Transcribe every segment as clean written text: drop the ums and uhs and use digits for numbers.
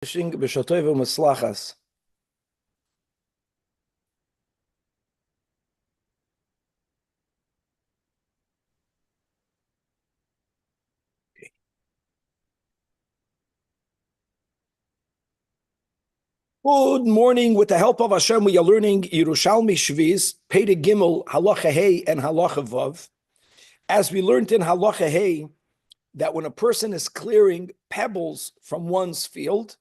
Maslachas. Good morning. With the help of Hashem, we are learning Yerushalmi Shviz, Pei Gimel, Halacha Hey, and Halacha Vav. As we learned in Halacha Hey, that when a person is clearing pebbles from one's field,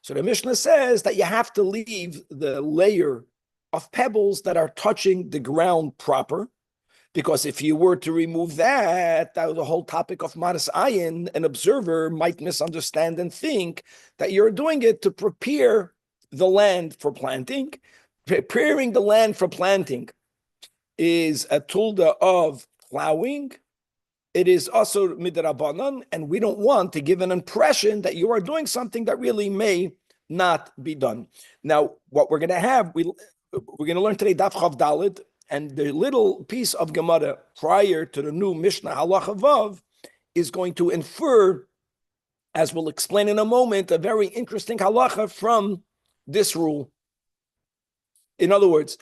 so the Mishnah says that you have to leave the layer of pebbles that are touching the ground proper, because if you were to remove that, that was the whole topic of Maras Ayin. An observer might misunderstand and think that you're doing it to prepare the land for planting. Preparing the land for planting is a tulda of plowing. It is also midrabanan, and we don't want to give an impression that you are doing something that really may not be done. Now, what we're going to have, we're going to learn today Daf Chav Daled, and the little piece of Gemara prior to the new Mishnah Halacha Vav is going to infer, as we'll explain in a moment, a very interesting halacha from this rule. In other words,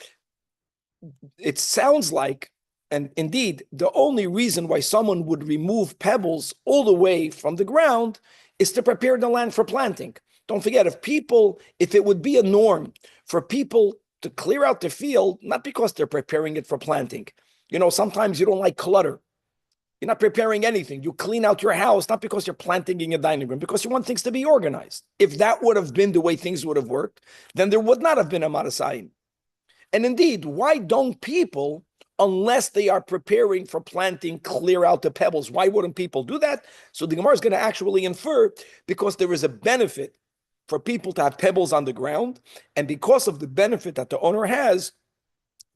it sounds like, and indeed, the only reason why someone would remove pebbles all the way from the ground is to prepare the land for planting. Don't forget, if it would be a norm for people to clear out the field, not because they're preparing it for planting. You know, sometimes you don't like clutter. You're not preparing anything. You clean out your house, not because you're planting in your dining room, because you want things to be organized. If that would have been the way things would have worked, then there would not have been a Marasayin. And indeed, why don't people, unless they are preparing for planting, clear out the pebbles? Why wouldn't people do that? So the Gemara is going to actually infer, because there is a benefit for people to have pebbles on the ground, and because of the benefit that the owner has,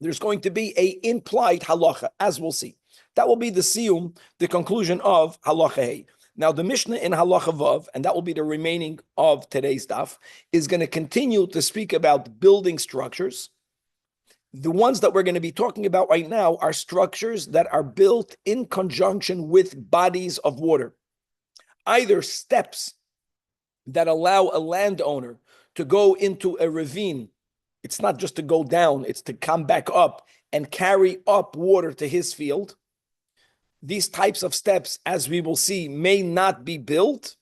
there's going to be a implied halacha, as we'll see. That will be the siyum, the conclusion of halacha hey. Now the Mishnah in halacha vav, and that will be the remaining of today's daf, is going to continue to speak about building structures. The ones that we're going to be talking about right now are structures that are built in conjunction with bodies of water, either steps that allow a landowner to go into a ravine. It's not just to go down, it's to come back up and carry up water to his field. These types of steps, as we will see, may not be built.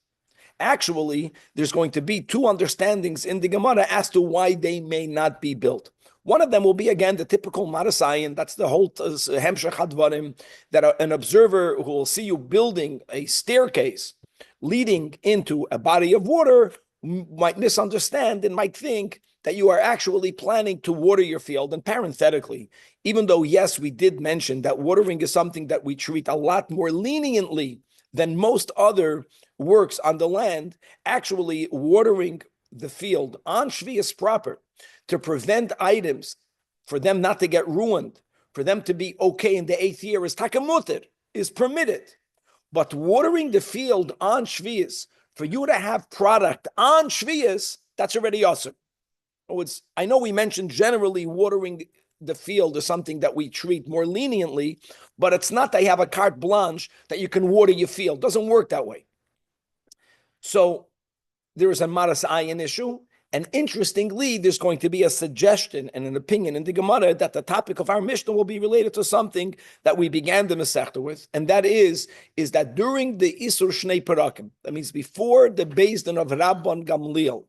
Actually, there's going to be two understandings in the Gemara as to why they may not be built. One of them will be, again, the typical Marasayan. That's the whole Hemshech Hadvarim, that an observer who will see you building a staircase leading into a body of water might misunderstand and might think that you are actually planning to water your field. And parenthetically, even though, yes, we did mention that watering is something that we treat a lot more leniently than most other works on the land, actually watering the field on Shvius proper to prevent items, for them not to get ruined, for them to be okay in the 8th year is takamutir, is permitted. But watering the field on Shvius, for you to have product on Shvius, that's already awesome. I know we mentioned generally watering the field is something that we treat more leniently, but it's not that you have a carte blanche that you can water your field. It doesn't work that way. So there is a Maras Ayin issue, and interestingly, there's going to be a suggestion and an opinion in the Gemara that the topic of our Mishnah will be related to something that we began the Masechta with, and that is that during the Isur Shnei Parakim, that means before the Beis Din of Rabban Gamliel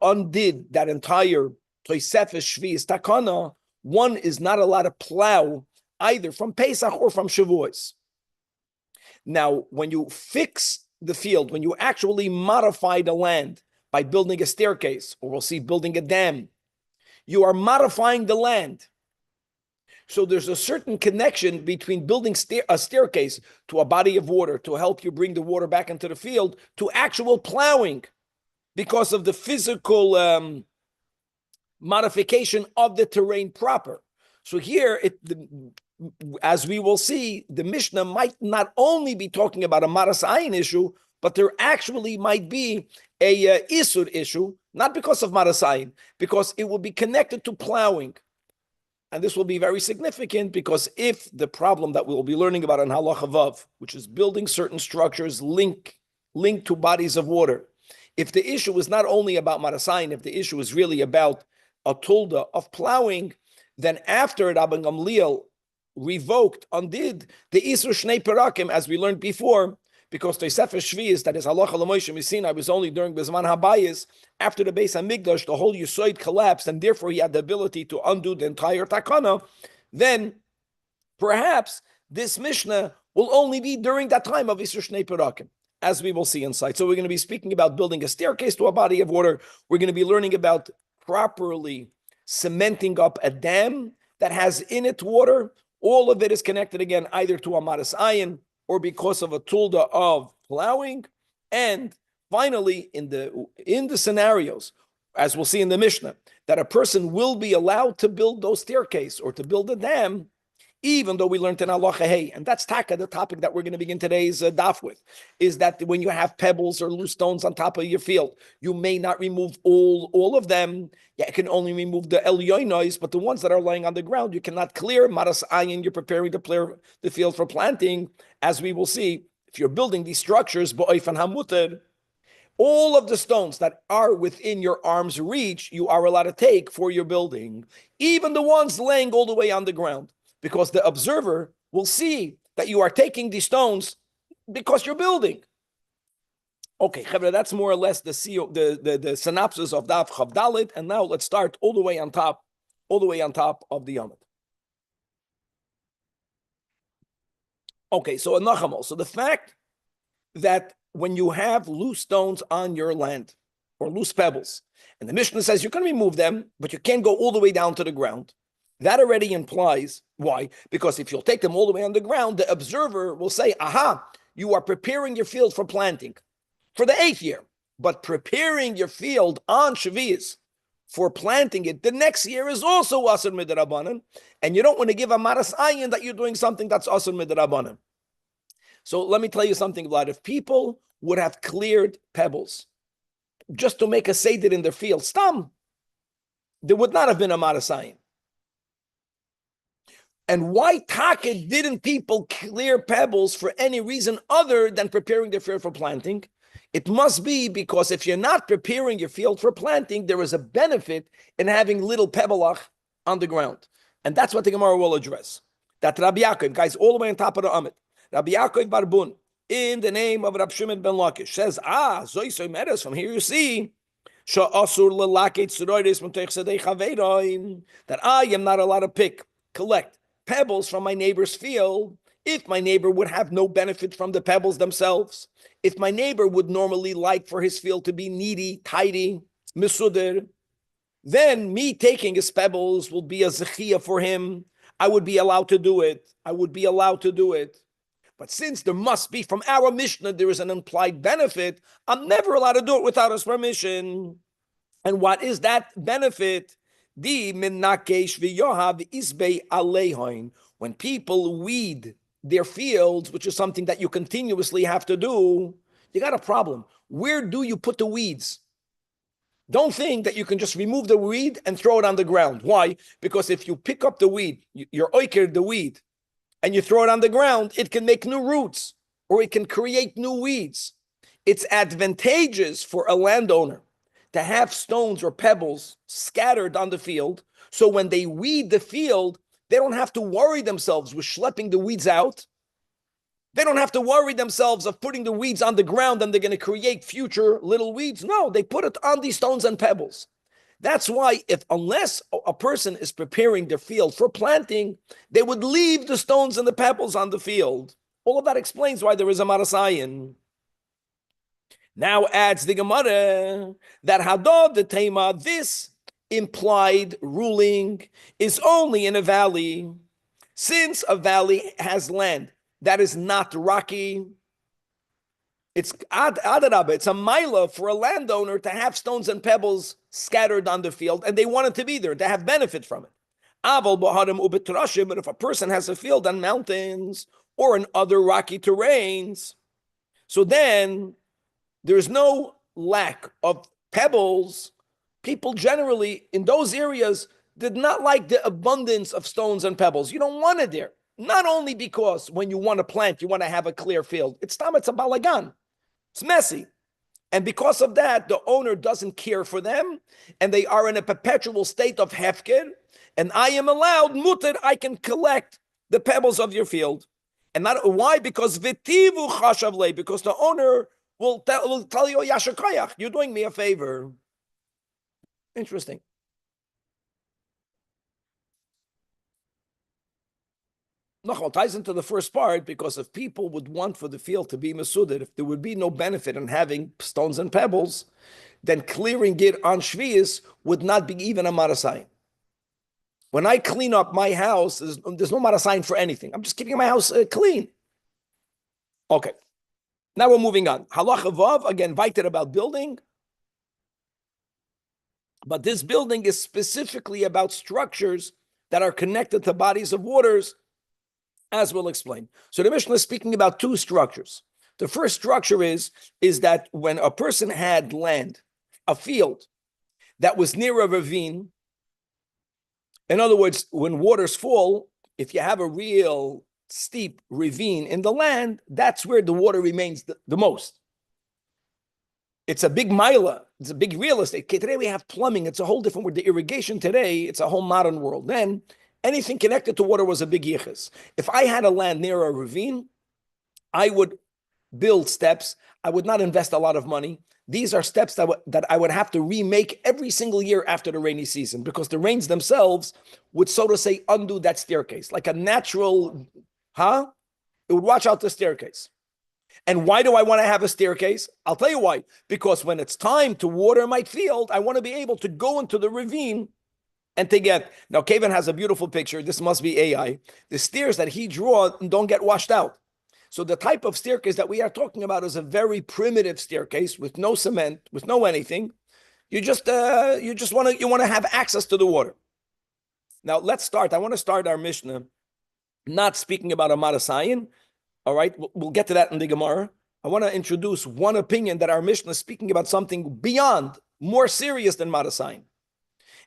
undid that entire Tosefes Shvius Takana, one is not allowed to plow either from Pesach or from Shavuos. Now, when you fix the field, when you actually modify the land by building a staircase, or we'll see building a dam, you are modifying the land. So there's a certain connection between building a staircase to a body of water to help you bring the water back into the field to actual plowing, because of the physical modification of the terrain proper. So here, as we will see, the Mishnah might not only be talking about a Maras Ayin issue, but there actually might be a Isur issue, not because of Maras Ayin, because it will be connected to plowing. And this will be very significant, because if the problem that we'll be learning about in Halacha Vav, which is building certain structures linked to bodies of water, if the issue is not only about Marasayin, if the issue is really about a tulda of plowing, then after Rabbi Gamliel revoked, undid the Isur Shnei Perakim, as we learned before, because the Sefer Shvius, that is Halacha L'Moshe Misinai, was only during Bizman Habayis, after the Beis HaMikdash, the whole Yusoid collapsed, and therefore he had the ability to undo the entire Takana, then perhaps this Mishnah will only be during that time of Isur Shnei Perakim, as we will see inside. So we're going to be speaking about building a staircase to a body of water. We're going to be learning about properly cementing up a dam that has in it water. All of it is connected again either to a Maras Ayin or because of a tulda of plowing. And finally, in the scenarios, as we'll see in the Mishnah, that a person will be allowed to build those staircase or to build a dam, even though we learned in Halacha Hey, and that's Taka, the topic that we're going to begin today's daf with, is that when you have pebbles or loose stones on top of your field, you may not remove all of them. Yeah, you can only remove the elyonos, but the ones that are lying on the ground, you cannot clear. Maras ayin, you're preparing to clear the field for planting. As we will see, if you're building these structures, bo'ofen hamuter, all of the stones that are within your arm's reach, you are allowed to take for your building, even the ones laying all the way on the ground, because the observer will see that you are taking these stones because you're building. Okay, Chavre, that's more or less the synopsis of Daf Chav Dalet, and now let's start all the way on top of the Yomit. Okay, so a Nachamol. So the fact that when you have loose stones on your land or loose pebbles, and the Mishnah says you can remove them, but you can't go all the way down to the ground, that already implies, why? Because if you'll take them all the way on the ground, the observer will say, aha, you are preparing your field for planting for the 8th year, but preparing your field on Shavuos for planting it the next year is also Asur Midrabanan, and you don't want to give a Maras Ayin that you're doing something that's Asur Midrabanan. So let me tell you something, Vlad. If people would have cleared pebbles just to make a Seder in their field, stam, there would not have been a Maras Ayin. And why Taka didn't people clear pebbles for any reason other than preparing their field for planting? It must be because if you're not preparing your field for planting, there is a benefit in having little pebbleach on the ground. And that's what the Gemara will address. That Rabbi Yaakov, guys, all the way on top of the Amit, Rabbi Yaakov Barbun, in the name of Rabbi Shimon ben Lakish, says, Zoysoy Meres, from here you see, that I am not allowed to collect pebbles from my neighbor's field if my neighbor would have no benefit from the pebbles themselves, if my neighbor would normally like for his field to be needy, tidy, misuder, then me taking his pebbles will be a zechiyah for him. I would be allowed to do it. But since there must be, from our Mishnah, there is an implied benefit, I'm never allowed to do it without his permission. And what is that benefit? When people weed their fields, which is something that you continuously have to do, you got a problem. Where do you put the weeds? Don't think that you can just remove the weed and throw it on the ground. Why? Because if you pick up the weed, you're oiker the weed, and you throw it on the ground, it can make new roots, or it can create new weeds. It's advantageous for a landowner to have stones or pebbles scattered on the field, so when they weed the field, they don't have to worry themselves with schlepping the weeds out. They don't have to worry themselves of putting the weeds on the ground and they're going to create future little weeds. No, they put it on these stones and pebbles. That's why unless a person is preparing their field for planting, they would leave the stones and the pebbles on the field. All of that explains why there is a Maras Ayin. Now adds the Gemara that Hadod the Tema, this implied ruling is only in a valley. Since a valley has land that is not rocky, it's adarabah, it's a milah for a landowner to have stones and pebbles scattered on the field, and they want it to be there, to have benefit from it. But if a person has a field on mountains or in other rocky terrains, so then there's no lack of pebbles. People generally in those areas did not like the abundance of stones and pebbles. You don't want it there. Not only because when you want to plant, you want to have a clear field. It's a balagan. It's messy. And because of that, the owner doesn't care for them, and they are in a perpetual state of hefker. And I am allowed, mutter, I can collect the pebbles of your field. And not why? Because vitivu chashavle, because the owner will tell you, Yashakayach, you're doing me a favor. Interesting. Nachal ties into the first part, because if people would want for the field to be mesuded, if there would be no benefit in having stones and pebbles, then clearing it on Shvius would not be even a marasayim. When I clean up my house, there's no marasayim for anything. I'm just keeping my house clean. Okay. Now we're moving on. Halacha Vav, again, Vaited about building. But this building is specifically about structures that are connected to bodies of waters, as we'll explain. So the Mishnah is speaking about two structures. The first structure is that when a person had land, a field that was near a ravine, in other words, when waters fall, if you have a real steep ravine in the land, that's where the water remains the most. It's a big mila. It's a big real estate. Today we have plumbing. It's a whole different world. The irrigation today, it's a whole modern world. Then anything connected to water was a big yichus. If I had a land near a ravine, I would build steps. I would not invest a lot of money. These are steps that I would have to remake every single year after the rainy season, because the rains themselves would, so to say, undo that staircase. Like a natural, it would wash out the staircase. And why do I want to have a staircase? I'll tell you why. Because when it's time to water my field, I want to be able to go into the ravine and to get, now Kevin has a beautiful picture. This must be AI. The stairs that he drew don't get washed out. So the type of staircase that we are talking about is a very primitive staircase with no cement, with no anything. You just want to have access to the water. Now let's start. I want to start our Mishnah not speaking about a Marasayan. All right, we'll get to that in the Gemara. I want to introduce one opinion that our Mishnah is speaking about something beyond, more serious than Marasayan.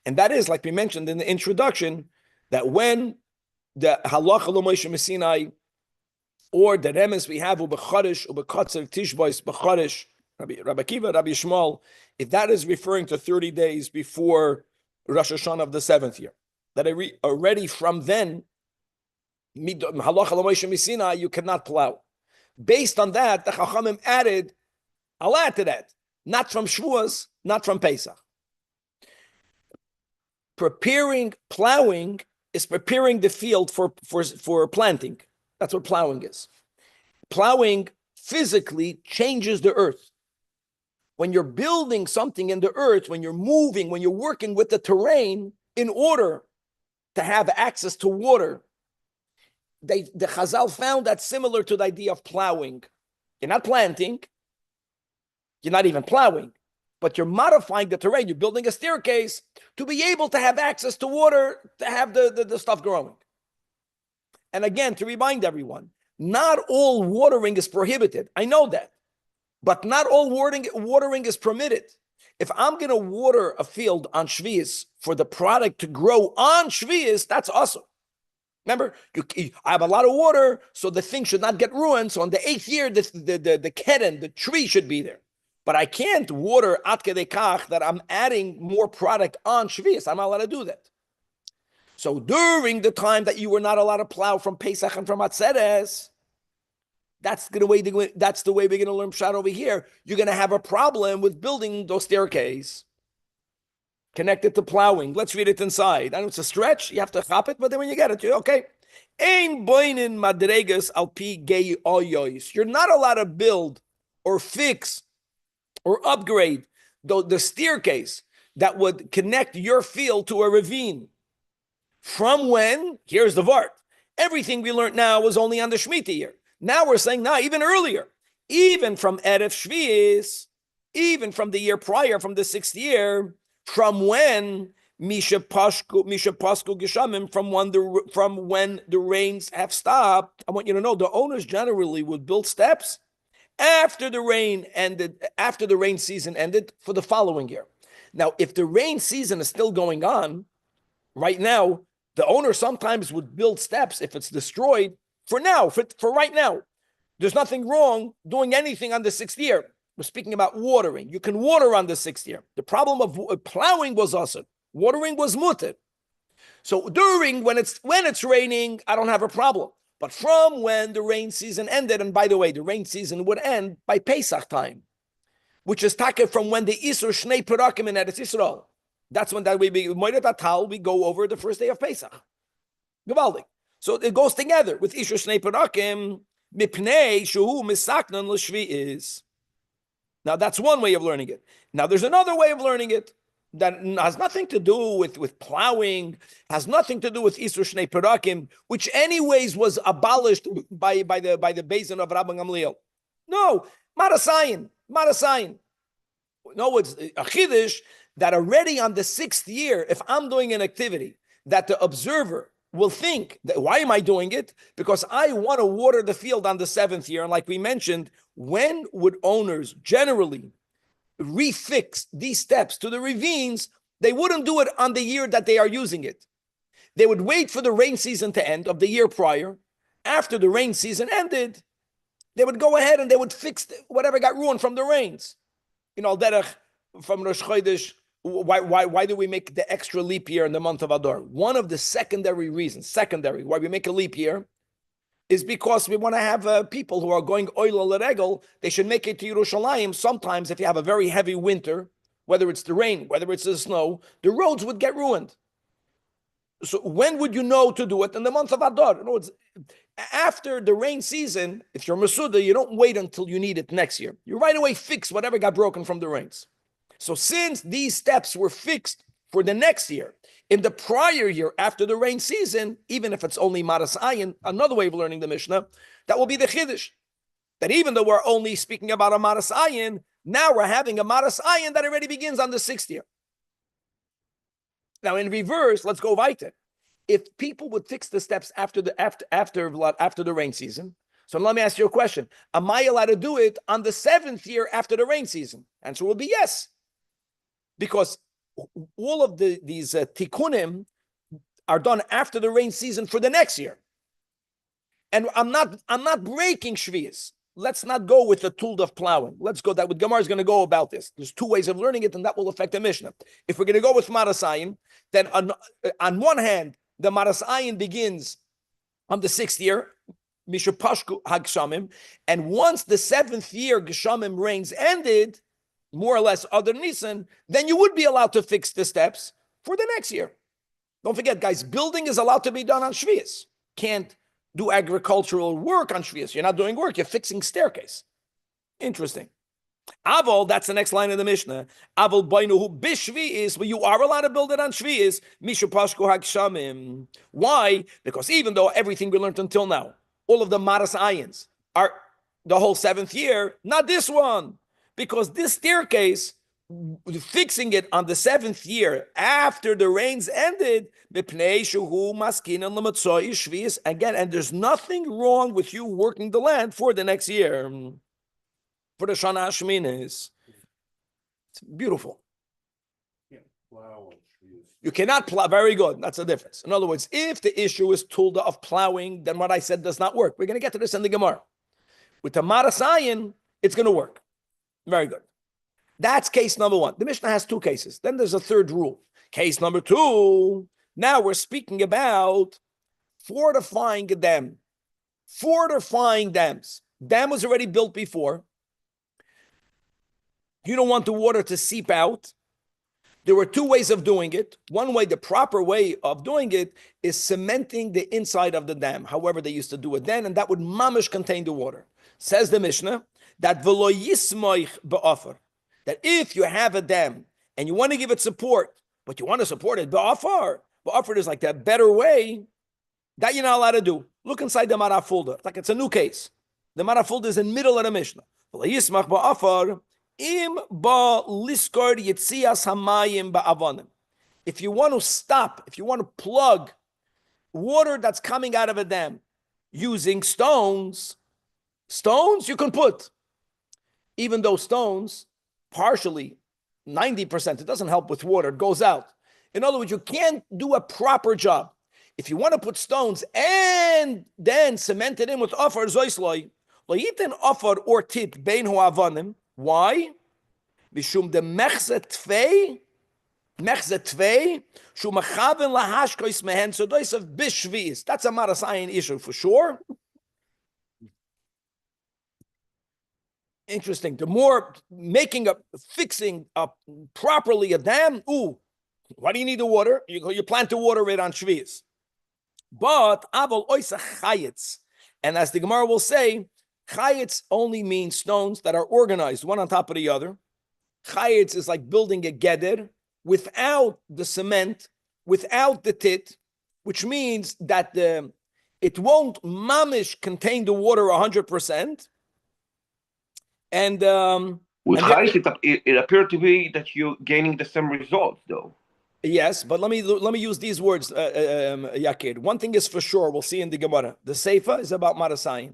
And that is, like we mentioned in the introduction, that when the halacha lo Moshe Messinai, or the remes we have ubechadish ubekatzer tishbois bechadish, Rabbi Kiva, Rabbi Shmuel, if that is referring to 30 days before Rosh Hashanah of the 7th year, that already from then, halacha lo Moshe Messinai, you cannot plow. Based on that, the Chachamim added, I'll add to that, not from Shavuos, not from Pesach. Plowing is preparing the field for planting. That's what plowing is. Plowing physically changes the earth. When you're building something in the earth, when you're moving, when you're working with the terrain in order to have access to water, the Chazal found that similar to the idea of plowing. You're not planting, you're not even plowing, but you're modifying the terrain. You're building a staircase to be able to have access to water, to have the stuff growing. And again, to remind everyone, not all watering is prohibited. I know that. But not all watering is permitted. If I'm going to water a field on Shvius for the product to grow on Shvius, that's awesome. Remember, I have a lot of water, so the thing should not get ruined. So on the 8th year, the keren, the tree should be there. But I can't water at kedei kach that I'm adding more product on Shvius. I'm not allowed to do that. So during the time that you were not allowed to plow from Pesach and from Atzeres, that's the way we're going to learn Pshat over here. You're going to have a problem with building those staircases connected to plowing. Let's read it inside. I know it's a stretch. You have to chop it, but then when you get it, you're okay. Ein boinin madregas al pi gei oyois. You're not allowed to build or fix or upgrade the staircase that would connect your field to a ravine. From when? Here's the Vart. Everything we learned now was only on the Shemitah year. Now we're saying, even earlier. Even from Erev Shvius, even from the year prior, from the 6th year, from when Misha Pasku Geshamim, from when the rains have stopped. I want you to know the owners generally would build steps after the rain ended, after the rain season ended for the following year. Now, if the rain season is still going on, right now, the owner sometimes would build steps if it's destroyed for now, for right now. There's nothing wrong doing anything on the 6th year. We're speaking about watering. You can water on the 6th year. The problem of plowing was also watering was mutter. So during when it's raining, I don't have a problem. But from when the rain season ended, and by the way, the rain season would end by Pesach time, which is taken from when the Isur Shnei Perakim in Eretz Yisrael. That's when that we go over the first day of Pesach. Gewaldig. So it goes together with Isur Shnei Perakim mipnei shuhu misaknan l'shvi'is. Now that's one way of learning it. Now there's another way of learning it that has nothing to do with plowing, has nothing to do with Isur Shnei Perakim, which anyways was abolished by the Beis of Rabbi Gamliel. No, Marasayin. No, it's a chiddush that already on the 6th year, if I'm doing an activity that the observer will think that why am I doing it? Because I want to water the field on the 7th year. And like we mentioned, when would owners generally refix these steps to the ravines? They wouldn't do it on the year that they are using it. They would wait for the rain season to end of the year prior. After the rain season ended, they would go ahead and they would fix whatever got ruined from the rains. Derech from Rosh Chodesh. Why do we make the extra leap year in the month of Adar? One of the secondary reasons, why we make a leap year is because we want to have people who are going oil l'regel. They should make it to Yerushalmi. Sometimes if you have a very heavy winter, whether it's the rain, whether it's the snow, the roads would get ruined. So when would you know to do it? In the month of Adar. In other words, after the rain season, if you're Masuda, you don't wait until you need it next year. You right away fix whatever got broken from the rains. So since these steps were fixed for the next year, in the prior year after the rain season, even if it's only Maras Ayin, another way of learning the Mishnah, that will be the Chiddush. That even though we're only speaking about a Maras Ayin, now we're having a Maras Ayin that already begins on the 6th year. Now in reverse, let's go weiter. If people would fix the steps after the rain season, so let me ask you a question. Am I allowed to do it on the 7th year after the rain season? Answer will be yes. Because all of these tikkunim are done after the rain season for the next year. And I'm not breaking shvius. Let's not go with the tool of plowing. Let's go that with Gemara is going to go about this. There's 2 ways of learning it, and that will affect the Mishnah. If we're going to go with Marasayin, then on one hand, the Marasayin begins on the 6th year, Mishapashku Hagshamim, and once the 7th year Geshamim rains ended, more or less other Nisan, then you would be allowed to fix the steps for the next year. Don't forget, guys, building is allowed to be done on Shvius. Can't do agricultural work on Shvius. You're not doing work, you're fixing staircase. Interesting. Aval, that's the next line of the Mishnah. Aval bainuhu bishviis, but you are allowed to build it on Shvius. Mishapashku hagshamim. Why? Because even though everything we learned until now, all of the Maras Ayins are the whole 7th year, not this one. Because this staircase, fixing it on the 7th year after the rains ended, again, and there's nothing wrong with you working the land for the next year. For the Shana Hashminis. It's beautiful. Yeah, plow. You cannot plow. Very good. That's the difference. In other words, if the issue is tulda of plowing, then what I said does not work. We're going to get to this in the Gemara. With the Marasayin, it's going to work. Very good. That's case number 1. The Mishnah has 2 cases. Then there's a third rule. Case number 2. Now we're speaking about fortifying a dam. Fortifying dams. Dam was already built before. You don't want the water to seep out. There were 2 ways of doing it. One way, the proper way of doing it, is cementing the inside of the dam. However, they used to do it then, and that would mamish contain the water. Says the Mishnah, that v'lo yismoich be'afar, that if you have a dam and you want to give it support, but you want to support it be'afar is like that better way, that you're not allowed to do. Look inside the Marafulda. It's like it's a new case. The Marafulda is in the middle of the Mishnah. V'lo yismach be'afar im ba liskor yitzias hamayim ba'avonim. If you want to stop, if you want to plug water that's coming out of a dam using stones you can put. Even though stones, partially, 90%, it doesn't help with water, it goes out. In other words, you can't do a proper job. If you want to put stones and then cement it in with offer zoisloi, loyitin offer or tit bein hu avanim, Why? Mishum de mechze tvei, shu mechaven lahashkois mehen, so dois of bishvis. That's a marasayin issue for sure. Interesting. The more fixing up properly a dam, why do you need the water? You plan to water it on Shvius. But avol oisa chayitz. And as the Gemara will say, chayitz only means stones that are organized one on top of the other. Chayitz is like building a geder without the cement, without the tit, which means that it won't mamish contain the water 100%. And with height, it appeared to be that you're gaining the same results, though. Yes, but let me use these words, Yakir. One thing is for sure, we'll see in the Gemara. The Seifa is about Marasayin.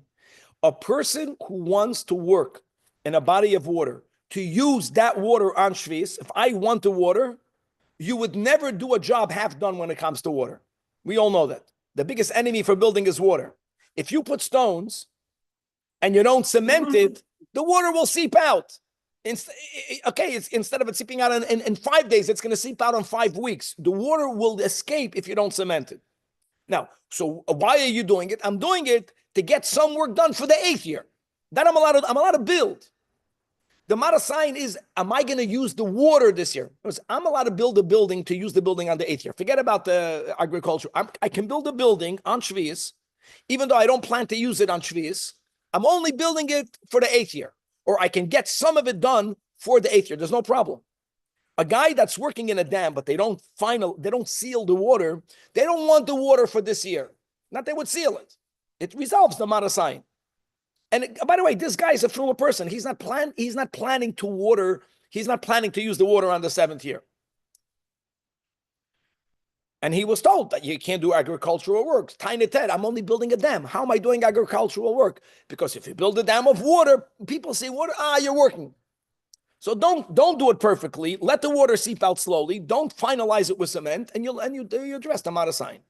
A person who wants to work in a body of water, to use that water on Shvis, if I want the water, you would never do a job half done when it comes to water. We all know that. The biggest enemy for building is water. If you put stones and you don't cement it, the water will seep out. Instead of it seeping out in 5 days, it's going to seep out in 5 weeks. The water will escape if you don't cement it. Now, so why are you doing it? I'm doing it to get some work done for the 8th year. Then I'm allowed to build. The Marasayin is, am I going to use the water this year? I'm allowed to build a building to use the building on the 8th year. Forget about the agriculture. I can build a building on Shvius, even though I don't plan to use it on Shvius. I'm only building it for the 8th year. Or I can get some of it done for the 8th year. There's no problem. A guy that's working in a dam, but they don't seal the water. They don't want the water for this year. Not they would seal it. It resolves the Marasayin. And by the way, this guy is a fool person. He's not planning to water. He's not planning to use the water on the 7th year. And he was told that you can't do agricultural work. Tiny Ted, I'm only building a dam. How am I doing agricultural work? Because if you build a dam of water, people see water, you're working. So don't do it perfectly. Let the water seep out slowly. Don't finalize it with cement, and you address the Marasayin.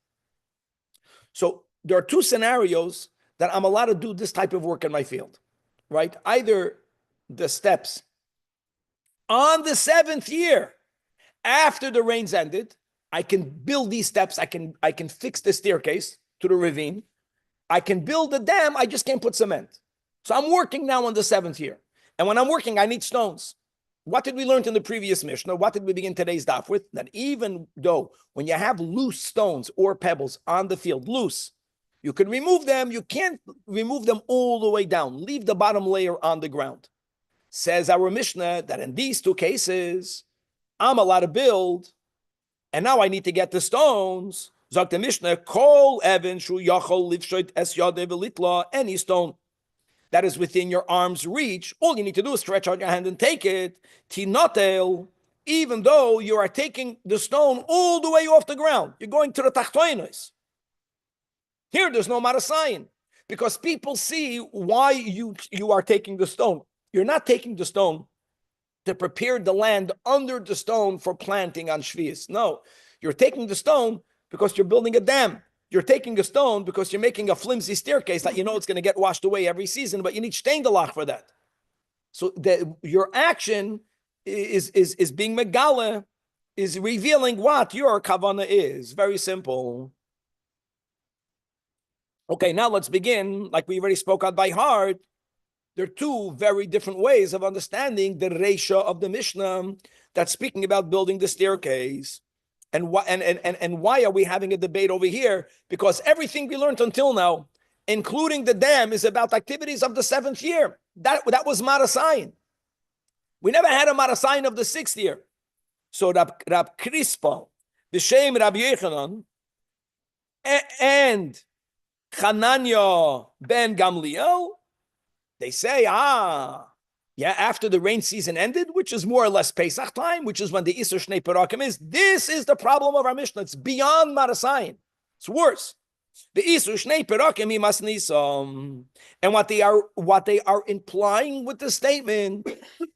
So there are 2 scenarios that I'm allowed to do this type of work in my field, right? Either the steps on the 7th year, after the rains ended, I can build these steps. I can fix the staircase to the ravine. I can build the dam. I just can't put cement. So I'm working now on the 7th year. And when I'm working, I need stones. What did we learn in the previous Mishnah? What did we begin today's daf with? That even though when you have loose stones or pebbles on the field, loose, you can remove them. You can't remove them all the way down. Leave the bottom layer on the ground. Says our Mishnah that in these 2 cases, I'm allowed to build. And now I need to get the stones. Zok the Mishnah, Kol Evan Shu Yachol Livshoit Es Yadeh Velitla, any stone that is within your arm's reach, all you need to do is stretch out your hand and take it. Tinotel, even though you are taking the stone all the way off the ground, you're going to the Tachtoinos. Here, there's no Marasayin, because people see why you are taking the stone. You're not taking the stone to prepare the land under the stone for planting on Shvius. No, you're taking the stone because you're building a dam. You're taking a stone because you're making a flimsy staircase that you know it's going to get washed away every season, but you need steindelach for that. So your action is being megala, is revealing what your kavana is. Very simple. Okay, now let's begin. Like we already spoke out by heart, there are 2 very different ways of understanding the Reisha of the Mishnah that's speaking about building the staircase. And why are we having a debate over here? Because everything we learned until now, including the dam, is about activities of the 7th year. That was Marasayin. We never had a Marasayin of the 6th year. So Rab Crispa, B'Shem Rabbi Yechanan, and Chananya ben Gamliel, they say, after the rain season ended, which is more or less Pesach time, which is when the Isur Shnei Perakim is, this is the problem of our Mishnah. It's beyond Marasayin. It's worse. The Isur Shnei Perakim imas nisam. And what they are implying with the statement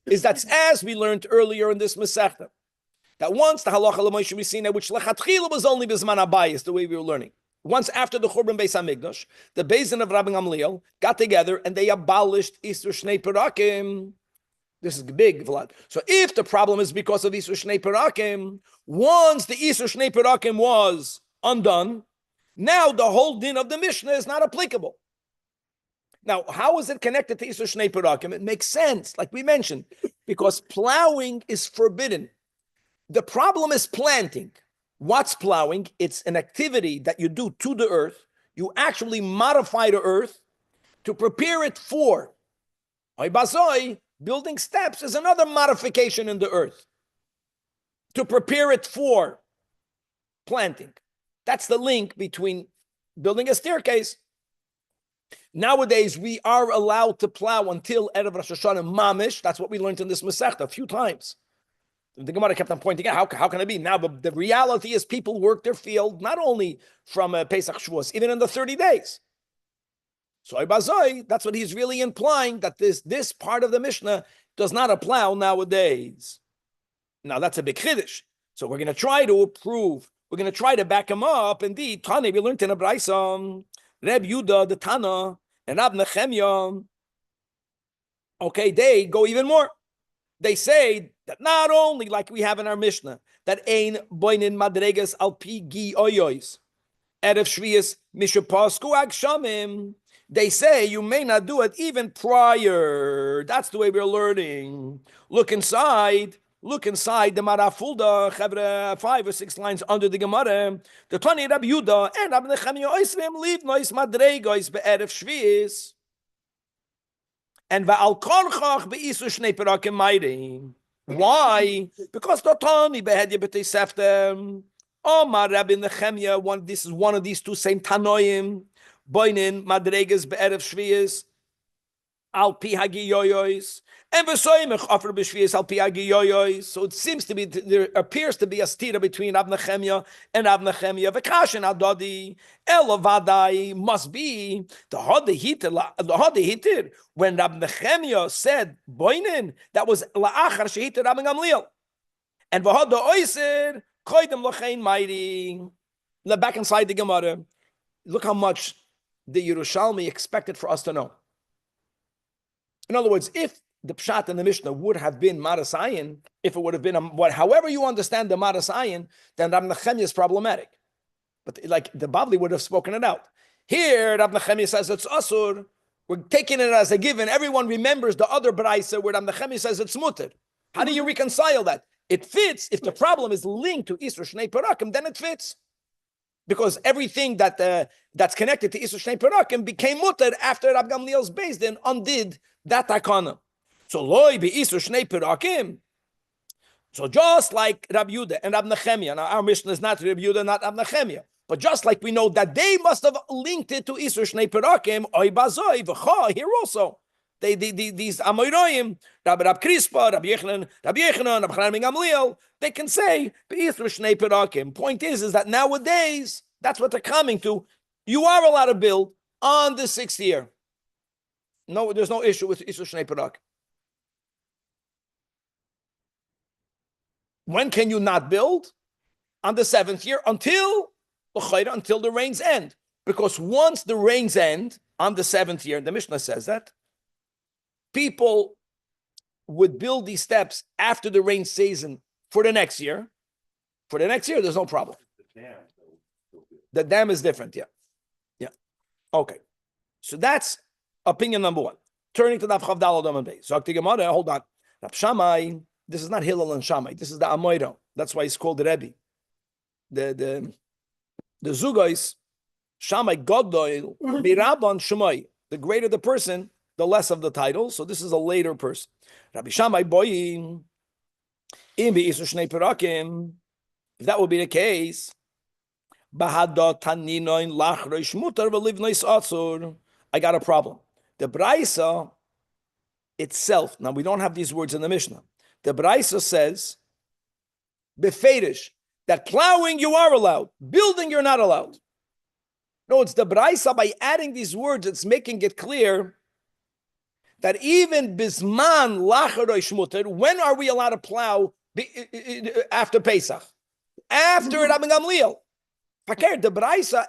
is that, as we learned earlier in this Masechta, that once the halacha l'Moshe Messina, which lechatchila was only b'zman habayis, the way we were learning, once after the Churban Beis Hamikdash, the Beis Din of Rabbi Gamliel got together and they abolished Isur Shnei Perakim. This is big, Vlad. So if the problem is because of Isur Shnei Perakim, once the Isur Shnei Perakim was undone, now the whole din of the Mishnah is not applicable. Now, how is it connected to Isur Shnei Perakim? It makes sense, like we mentioned, because plowing is forbidden. The problem is planting. What's plowing? It's an activity that you do to the earth. You actually modify the earth to prepare it for. Building steps is another modification in the earth to prepare it for planting. That's the link between building a staircase. Nowadays, we are allowed to plow until Erev Rosh Hashanah Mamish. That's what we learned in this Masechta a few times. The Gemara kept on pointing out, how can it be? Now, the reality is people work their field, not only from Pesach Shavuos, even in the 30 days. So that's what he's really implying, that this part of the Mishnah does not apply nowadays. Now, that's a big chiddush. So we're going to try to prove, we're going to try to back him up. Indeed, Tani, we learned in a Braisa, Reb Yudah, the Tana, and Rab Nechemya, okay, they go even more. They say that not only like we have in our Mishnah, that ein boinin madregas al pi gi oyois, erev shvius mishapasku agshamim. They say you may not do it even prior. That's the way we're learning. Look inside the Marafulda, Chevra, 5 or 6 lines under the Gemara. The Tani Rabbi Yudah and Rabbi Nechemya Oisrim leave nois madregas be'erev shvius. And va'al korchach be'isu shnei perakim ma'iri. Why? Because Totani behedye b'tei seftem. Omar Rabbi Nechemya, this is one of these two same Tanoim. Boinin madregas be'erev shvius al pi hagiyoyos. And v'soymech offer b'shvius al pi hagiyoyos. So it seems to be, there appears to be a stira between Rab Nechemya and Rab Nechemya. V'kashin adodi elavadai must be the hodi hitir. When Rab Nechemya said boinin, that was la'achar shehitir Rabbi Gamliel. And v'hoda oiser koydem lochein mighty. Back inside the Gemara, look how much the Yerushalmi expected for us to know. In other words, if the Pshat in the Mishnah would have been Marasayan, if it would have been however you understand the Marasayan, then Rab Nechemya is problematic. But like the Bavli would have spoken it out. Here, Rab Nechemya says it's Asur. We're taking it as a given. Everyone remembers the other Braisa where Rab Nechemya says it's Mutter. How do you reconcile that? It fits. If the problem is linked to Isur Shnei Perakim, then it fits. Because everything that's connected to Isur Shnei Perakim became mutter after Rab Gamliel's Beis Din undid that takana. So loy be Isur Shnei Perakim. So just like Rab Yudah and Rab Nechemya, now our Mishnah is not Rab Yudah, not Rab Nechemya, but just like we know that they must have linked it to Isur Shnei Perakim, oy bazoi v'cha, here also. These Amoyroim, Rab Krispa, Rab Yechanan, Rab Chanan ben Gamliel, they can say Isur Shnei Perakim. Point is that nowadays, that's what they're coming to. You are allowed to build on the 6th year. No, there's no issue with Isur Shnei Perakim. When can you not build? On the 7th year until the rains end. Because once the rains end on the 7th year, the Mishnah says that, people would build these steps after the rain season for the next year. For the next year, there's no problem. The dam is different, yeah. Yeah. Okay. So that's opinion number 1. Turning to the Chav Daled Amud Beis. So hold on. Rab Shammai, this is not Hillel and Shammai. This is the Amoiro. That's why he's called the Rebbe. The Zugais, Shammai Godoil, Mirabban Shammai. The greater the person, the less of the title. So this is a later person. Rabbi Shammai Boyim, in Isur Shnei Perakim. If that would be the case, I got a problem. The Braisa itself, now we don't have these words in the Mishnah. The Braisa says, Beferish, that plowing you are allowed, building you're not allowed. No, it's the Braisa, by adding these words, it's making it clear that even Bisman Lacharosh Mutter, when are we allowed to plow after Pesach? After Rabbi Gamliel. The Braisa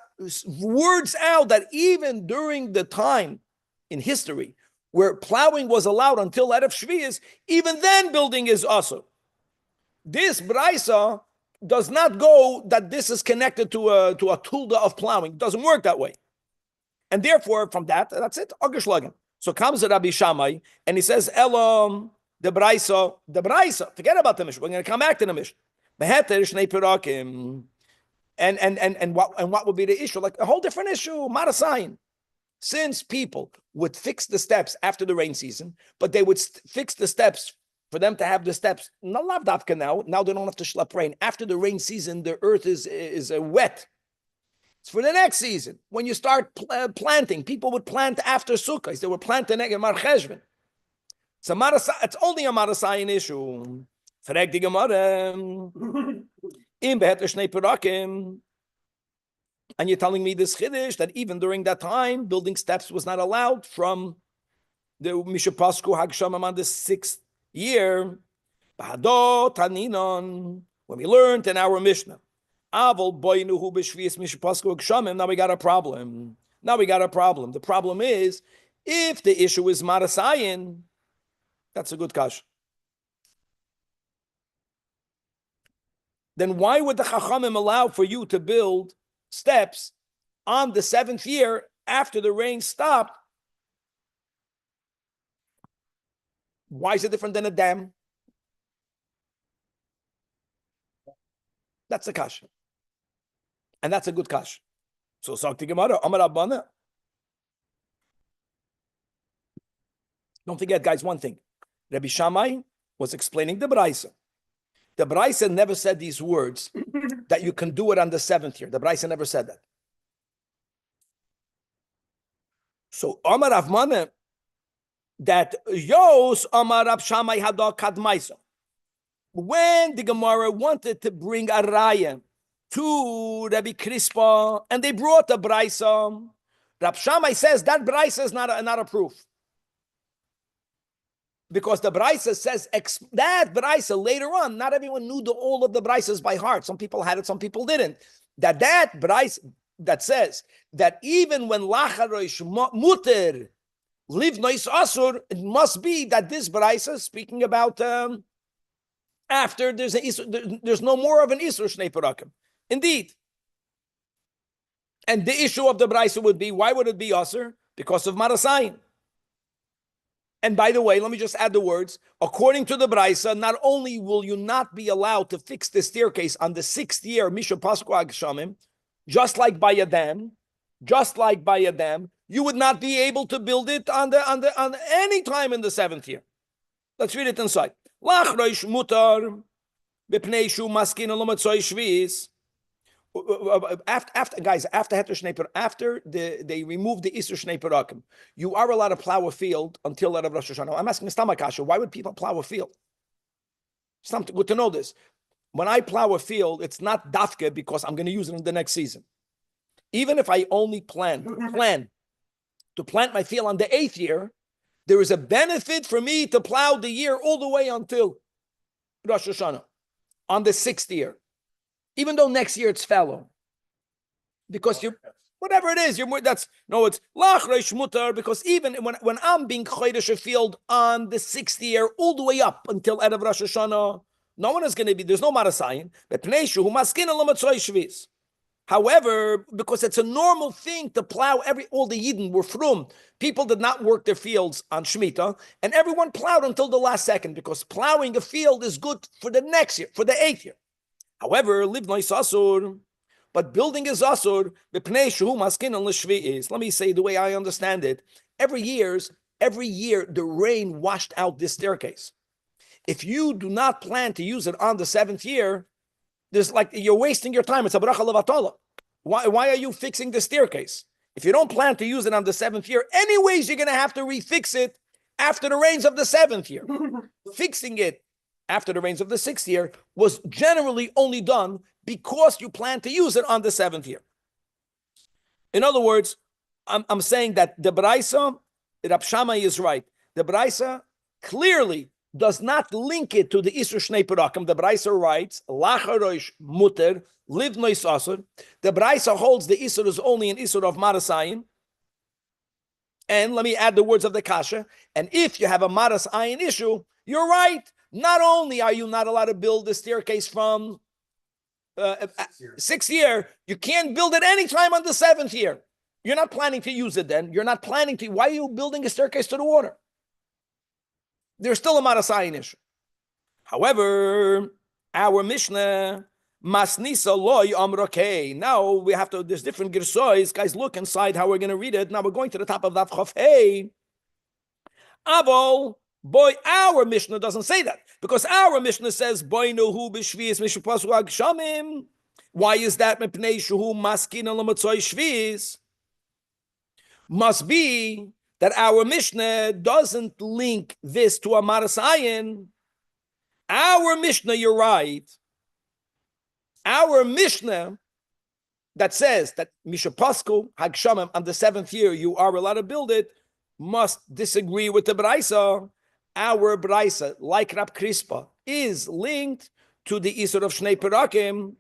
words out that even during the time in history where plowing was allowed until Erev Shvius, even then building is also. This Braisa does not go that this is connected to a tulda of plowing. It doesn't work that way. And therefore, from that's it. So comes the Rabbi Shammai, and he says, Elam, the Braisa, forget about the Mishnah. We're going to come back to the Mishnah. And what would be the issue? Like a whole different issue, Marasayin. Since people would fix the steps after the rain season, but they would fix the steps for them to have the steps, not lavdavka now they don't have to schlep rain. After the rain season, the earth is wet. It's for the next season. When you start planting, people would plant after Sukkot. They would plant the next Mar Cheshvan. It's only a Marasayin issue. Frag die Gemara. Im beheter shnei perakim. And you're telling me this chiddush that even during that time, building steps was not allowed from the Mishapasku Hagshamam on the 6th year. Bahado Taninon. When we learned in our Mishnah, Avol boinuhu b'shvius Mishapasku Hagshamam. Now we got a problem. The problem is if the issue is Marasayin, that's a good kash. Then why would the Chachamim allow for you to build steps on the 7th year after the rain stopped? Why is it different than a dam? That's a kash. And that's a good kash. So Sakti Gemara, Amar Abana. Don't forget, guys, one thing. Rabbi Shammai was explaining the Braisa. The Braisa never said these words that you can do it on the 7th year. The Braisa never said that. So Amar Avmana, that Yos Amar Rav Shammai Hada Kadmaisa. When the Gemara wanted to bring a raya to Rabbi Crispa, and they brought the Braisa, Rav Shammai says that Braisa is not a proof. Because the Braisa says that Braisa later on, not everyone knew all of the Braisas by heart. Some people had it, some people didn't. That Braisa that says that even when Lacharosh Muter live nois asur, it must be that this Braisa is speaking about after there's no more of an Isur Shnei Perakim. Indeed. And the issue of the Braisa would be, why would it be asur? Because of Marasayin. And by the way, let me just add the words. According to the Braisa, not only will you not be allowed to fix the staircase on the 6th year, Misha Pasku Agshamim, just like by a dam, you would not be able to build it on any time in the 7th year. Let's read it inside. Lachroish mutar b'pnei shu maskin alomatzoy shvis. After they removed the Isur Shnei Perakim, you are allowed to plow a field until Erev Rosh Hashanah. I'm asking Stamakasha, why would people plow a field? It's not good to know this. When I plow a field, it's not dafke because I'm going to use it in the next season. Even if I only plan to plant my field on the 8th year, there is a benefit for me to plow the year all the way until Rosh Hashanah on the 6th year. Even though next year it's fallow, because you're whatever it is, it's lachreish mutar, because even when I'm being chodesh a field on the 6th year all the way up until Erev Rosh Hashanah, no one is going to be, there's no marasayin. However, because it's a normal thing to plow, all the Yidden were frum. People did not work their fields on Shemitah, and everyone plowed until the last second, because plowing a field is good for the next year, for the 8th year. However, livnoi asur, but building is asur. B'pnei shehu maskin on l'shvi'is. Let me say the way I understand it. Every year the rain washed out this staircase. If you do not plan to use it on the 7th year, there's like you're wasting your time. It's a bracha levatala. Why are you fixing the staircase? If you don't plan to use it on the 7th year, anyways, you're going to have to refix it after the rains of the 7th year. Fixing it after the rains of the 6th year was generally only done because you plan to use it on the 7th year. In other words, I'm saying that the Braisa, Rav Shammai is right. The Braisa clearly does not link it to the Isur Shnei Perakim. The Braisa writes, Lacharosh muter, liv nois asur. The Braisa holds the Isur is only an Isur of Marasayin. And let me add the words of the kasha. And if you have a maras ayin issue, you're right. Not only are you not allowed to build the staircase from 6th year, you can't build it anytime on the 7th year. You're not planning to use it then. You're not planning to. Why are you building a staircase to the water? There's still a maras ayin issue. However, our Mishnah, Masnisa loy amrokei. Now we have to, there's different girsois. Guys, look inside how we're going to read it. Now we're going to the top of that chof hey. Avol, boy, our Mishnah doesn't say that. Because our Mishnah says, boy nohu b'shviz mishupasu agshamim. Why is that? Mepnei shuhu maskin alamatzoy shviz. Must be that our Mishnah doesn't link this to a maras ayin. Our Mishnah, you're right. Our Mishnah that says that Mishapasko Hagshamim on the 7th year you are allowed to build it must disagree with the Braisa. Our Braisa, like Rab Krispa, is linked to the Isur of Shnei Perakim,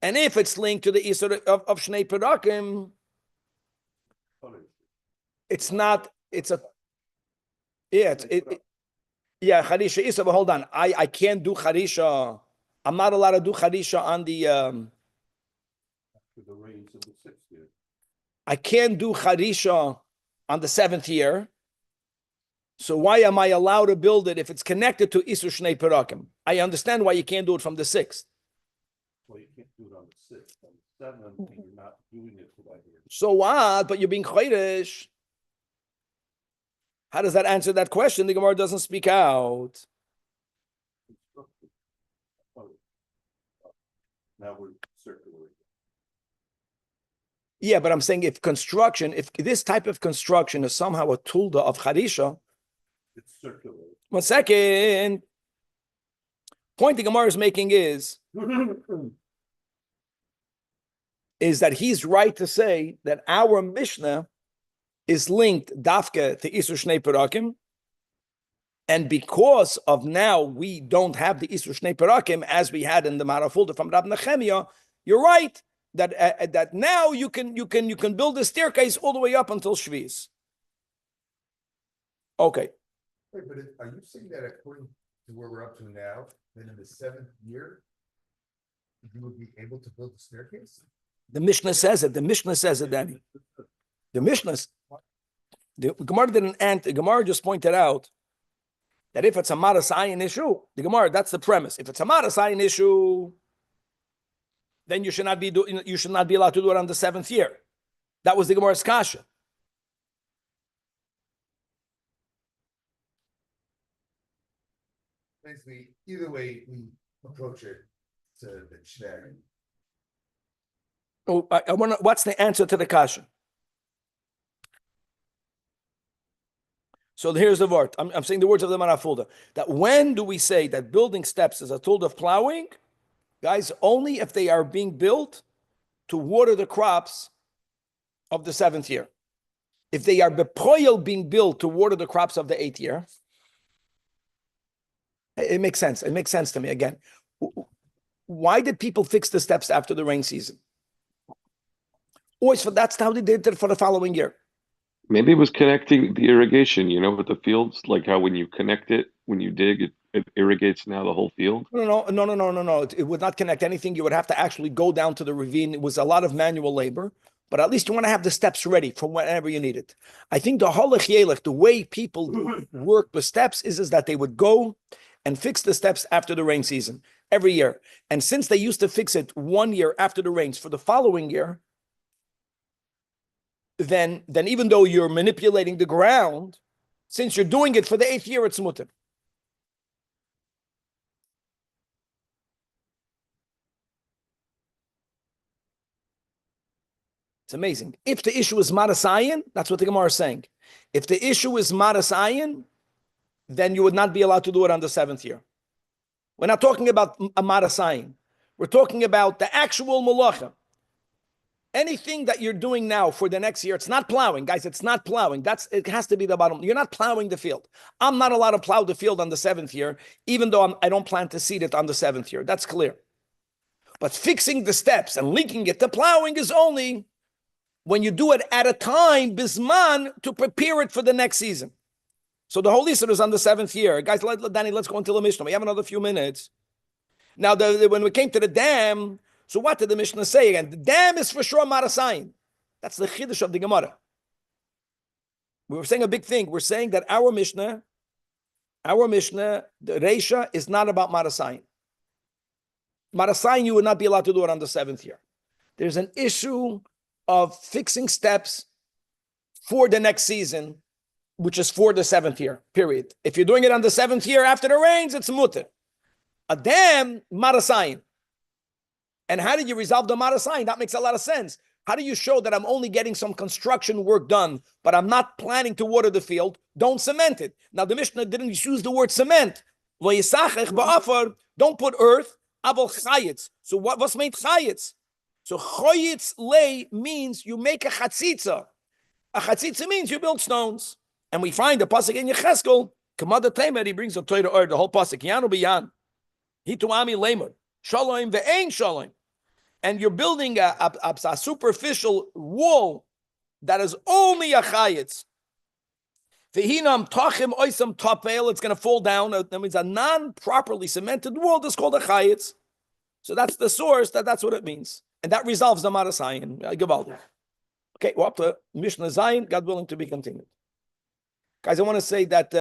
And if it's linked to the Isur of Shnei Perakim, it's not, it's a, yeah, yeah, Charisha Isa, but hold on. I can't do Charisha. I'm not allowed to do Charisha on the, After the rains of the 6th year. I can't do Charisha on the 7th year. So why am I allowed to build it if it's connected to Isur Shnei Perakim? I understand why you can't do it from the 6th. Well, you can't do it on the 6th. On the 7th, you're not doing it for that year. So what? But you're being chodesh. How does that answer that question? The Gemara doesn't speak out. Now we're circulating. Yeah, but I'm saying if this type of construction is somehow a tulda of Charisha. It's circulating. 1 second. Point the Gemara is making is that he's right to say that our Mishnah is linked dafka to Isur Shnei Perakim, and because of now we don't have the Isur Shnei Perakim as we had in the Marafulda from Rab Nechemia, you're right that now you can build a staircase all the way up until Shviz. Okay. Wait, but are you saying that according to where we're up to now, then in the 7th year, you would be able to build the staircase? The Mishnah says it. The Mishnah says it, Danny. The Mishnah, the Gemara didn't answer. The Gemara just pointed out that if it's a maras ayin issue, the Gemara, that's the premise. If it's a maras ayin issue, then you should not be allowed to do it on the 7th year. That was the Gemara's kasha. Basically, either way we approach it to the Shnei. Oh, I want to, what's the answer to the kasha? So here's the word. I'm saying the words of the Marafulda. That when do we say that building steps is a tool of plowing? Guys, only if they are being built to water the crops of the 7th year. If they are bepoil being built to water the crops of the 8th year, it makes sense. It makes sense to me. Again, why did people fix the steps after the rain season? Always, that's how they did it for the following year. Maybe it was connecting the irrigation, with the fields, like how when you connect it, when you dig, it irrigates now the whole field. No. It would not connect anything. You would have to actually go down to the ravine. It was a lot of manual labor, but at least you want to have the steps ready for whenever you need it. I think the halach yelech, the way people work with steps is that they would go and fix the steps after the rain season every year. And since they used to fix it 1 year after the rains for the following year, then even though you're manipulating the ground, since you're doing it for the 8th year, it's mutter. It's amazing. If the issue is maras ayin, that's what the Gemara is saying. If the issue is maras ayin, then you would not be allowed to do it on the 7th year. We're not talking about a maras ayin. We're talking about the actual malacha. Anything that you're doing now for the next year, it's not plowing, guys. It's not plowing. It has to be the bottom. You're not plowing the field. I'm not allowed to plow the field on the 7th year, even though I don't plan to seed it on the 7th year. That's clear. But fixing the steps and linking it to plowing is only when you do it at a time, bisman, to prepare it for the next season. So the whole Isser is on the 7th year. Guys, Danny, let's go into the Mishnah. We have another few minutes. Now, when we came to the dam, so what did the Mishnah say again? The dam is for sure Marasayin. That's the Chiddush of the Gemara. We were saying a big thing. We're saying that our Mishnah, the Reisha, is not about Marasayin. Marasayin, you would not be allowed to do it on the 7th year. There's an issue of fixing steps for the next season, which is for the 7th year, period. If you're doing it on the 7th year after the rains, it's mutter. A dam, Marasayin. And how do you resolve the Marasayin? That makes a lot of sense. How do you show that I'm only getting some construction work done, but I'm not planning to water the field? Don't cement it. Now, the Mishnah didn't use the word cement. Don't put earth, abel chayitz. So what's made chayitz? So chayitz lay means you make a chatzitza. A chatzitza means you build stones. And we find the pasuk in Yecheskel, Kamada Temer, he brings the Torah, the whole pasuk, Yanu Biyan, Hituami Lemer, Shalom ve'ein Shalom. And you're building a superficial wall that is only a chayitz. Vehinam tachim oisam tapel, it's going to fall down. That means a non-properly cemented wall is called a chayitz. So that's the source, that's what it means. And that resolves the Marasayin. Gewaldig. Okay, we're up to Mishnah Zayin, God willing to be continued. Guys, I want to say that